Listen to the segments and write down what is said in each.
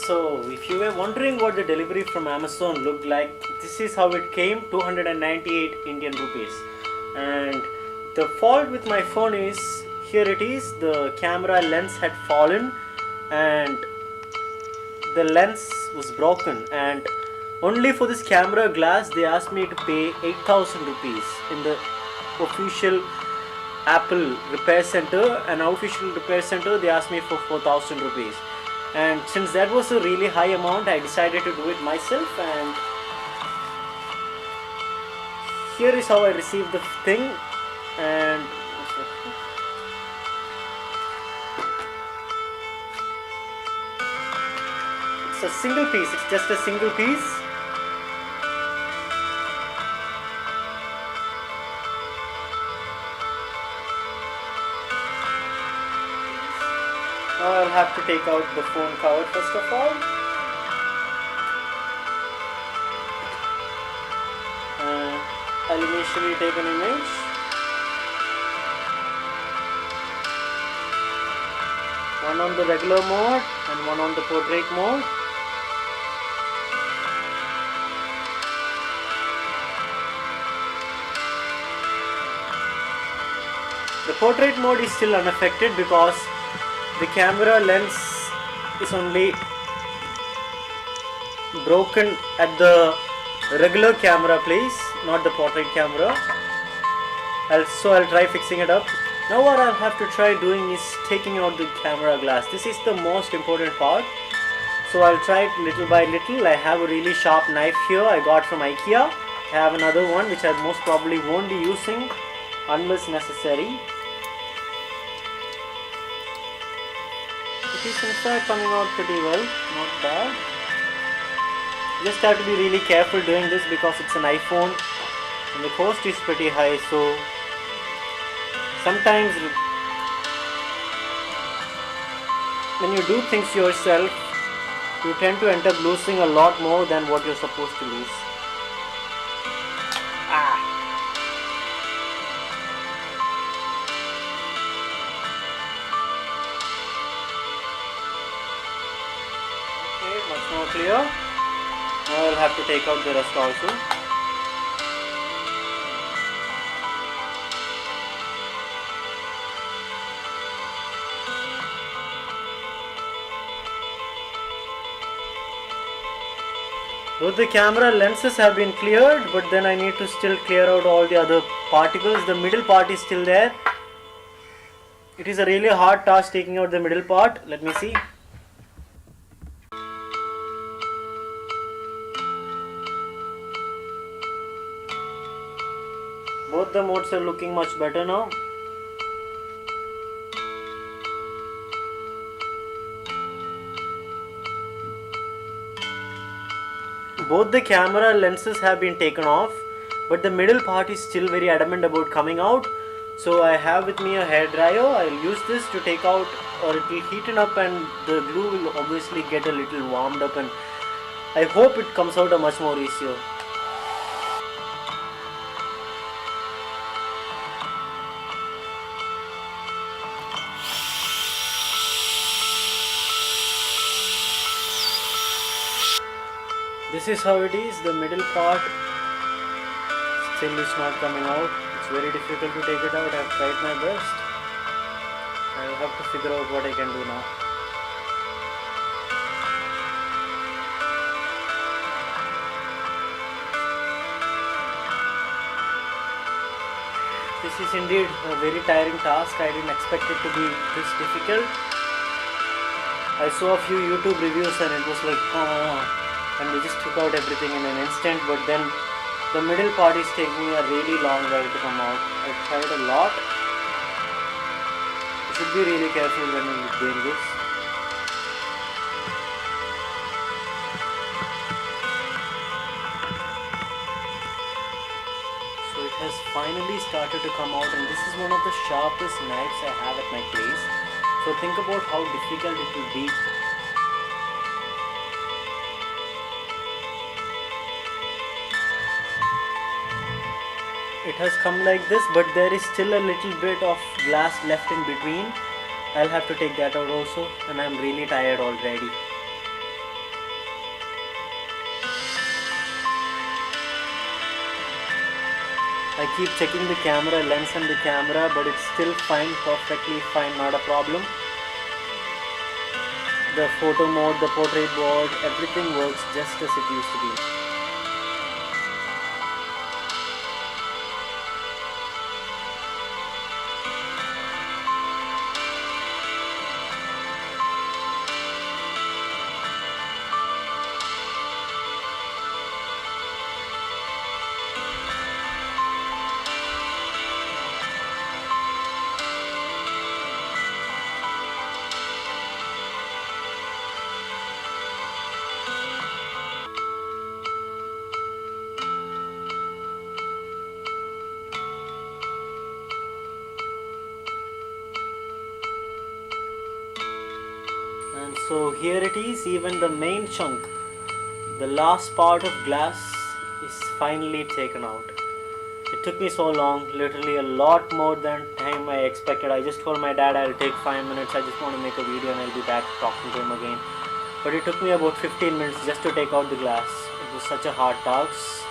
So, if you were wondering what the delivery from Amazon looked like, this is how it came, 298 Indian rupees. And the fault with my phone is, here it is, the camera lens had fallen and the lens was broken, and only for this camera glass they asked me to pay 8,000 rupees in the official Apple repair center. An official repair center they asked me for 4,000 rupees, and since that was a really high amount, I decided to do it myself. And here is how I received the thing. And it's a single piece, it's just a single piece. Now I'll have to take out the phone cover first of all. I'll initially take an image. One on the regular mode and one on the portrait mode. The portrait mode is still unaffected because the camera lens is only broken at the regular camera place, not the portrait camera. So I'll try fixing it up. Now what I'll have to try doing is taking out the camera glass. This is the most important part. So I'll try it little by little. I have a really sharp knife here I got from IKEA. I have another one which I most probably won't be using unless necessary. It is in fact coming out pretty well, not bad. You just have to be really careful doing this because it's an iPhone and the cost is pretty high, so sometimes when you do things yourself, you tend to end up losing a lot more than what you're supposed to lose. Okay, much more clear. Now I'll have to take out the rest also. Both the camera lenses have been cleared, but then I need to still clear out all the other particles. The middle part is still there. It is a really hard task taking out the middle part. Let me see. Both the modes are looking much better now. Both the camera lenses have been taken off, but the middle part is still very adamant about coming out. So I have with me a hair dryer. I'll use this to take out, or it will heaten up and the glue will obviously get a little warmed up, and I hope it comes out a much more easier. This is how it is. The middle part still is not coming out. It's very difficult to take it out. I've tried my best. I'll have to figure out what I can do now. This is indeed a very tiring task. I didn't expect it to be this difficult. I saw a few YouTube reviews and it was like, and they just took out everything in an instant, but then the middle part is taking a really long while to come out. I tried a lot. You should be really careful when you're doing this. So it has finally started to come out, and this is one of the sharpest knives I have at my place. So think about how difficult it will be. It has come like this, but there is still a little bit of glass left in between. I'll have to take that out also, and I'm really tired already. I keep checking the camera, lens and the camera, but it's still fine, perfectly fine, not a problem. The photo mode, the portrait mode, everything works just as it used to be. And so here it is, even the main chunk, the last part of glass is finally taken out. It took me so long, literally a lot more than time I expected. I just told my dad I'll take 5 minutes, I just want to make a video and I'll be back talking to him again. But it took me about 15 minutes just to take out the glass. It was such a hard task.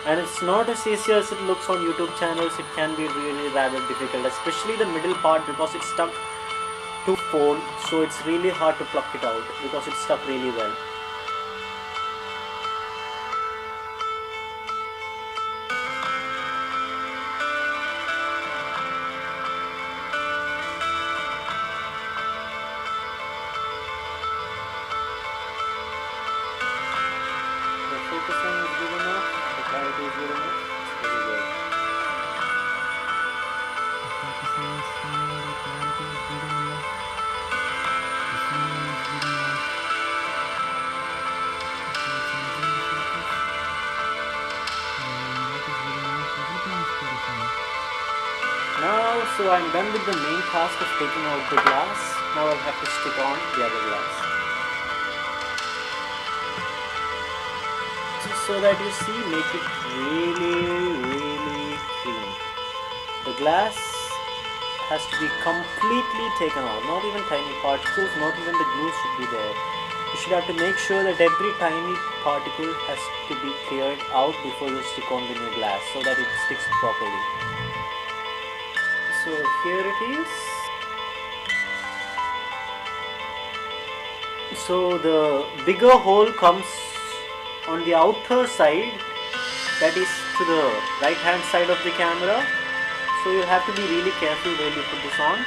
And it's not as easy as it looks on YouTube channels. It can be really rather difficult, especially the middle part, because it's stuck to phone, so it's really hard to pluck it out because it's stuck really well. The focusing is good enough, the clarity is good enough, it's very good. Now, so I'm done with the main task of taking out the glass. Now I'll have to stick on the other glass. Just so that you see, make it really clean. The glass has to be completely taken out, not even tiny particles, not even the glue should be there. You should have to make sure that every tiny particle has to be cleared out before you stick on the new glass so that it sticks properly. So here it is. So the bigger hole comes on the outer side, that is to the right hand side of the camera. So you have to be really careful when you put this on.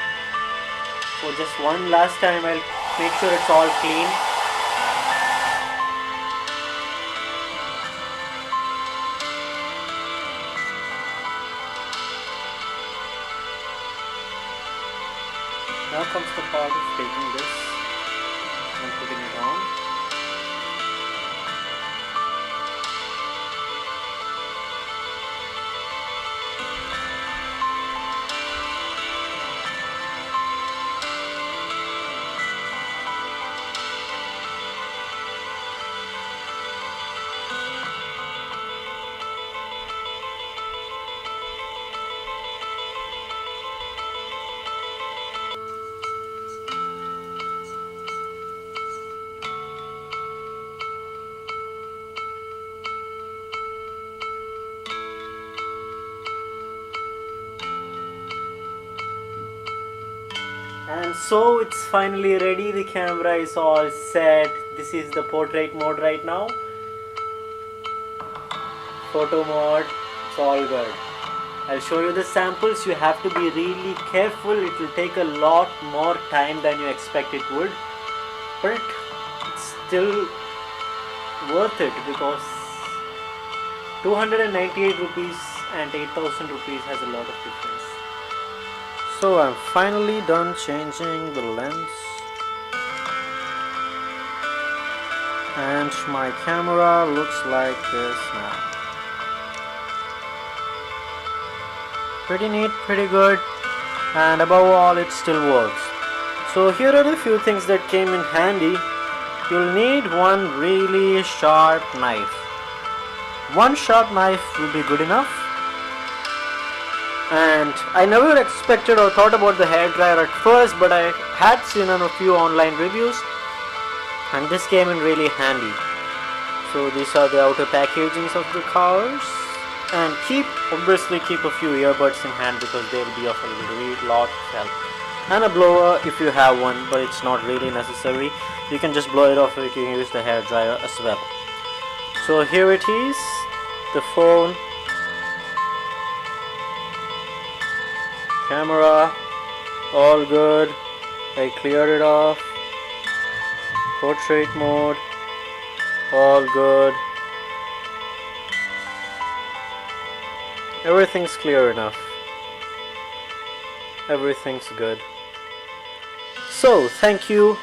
So just one last time I'll make sure it's all clean. Now comes the part of taking this and putting it on. And so it's finally ready, the camera is all set. This is the portrait mode right now. Photo mode, it's all good. I'll show you the samples. You have to be really careful. It will take a lot more time than you expect it would. But it's still worth it because 298 rupees and 8,000 rupees has a lot of difference. So I'm finally done changing the lens and my camera looks like this now. Pretty neat, pretty good, and above all it still works. So here are the few things that came in handy. You'll need one really sharp knife. One sharp knife will be good enough. And I never expected or thought about the hairdryer at first, but I had seen on a few online reviews and this came in really handy. So these are the outer packagings of the cars. And obviously keep a few earbuds in hand because they'll be of a lot of help. And a blower if you have one, but it's not really necessary. You can just blow it off, or you can use the hair dryer as well. So here it is, the phone, camera, all good. I cleared it off. Portrait mode, all good. Everything's clear enough. Everything's good. So thank you,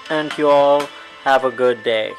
and you all have a good day.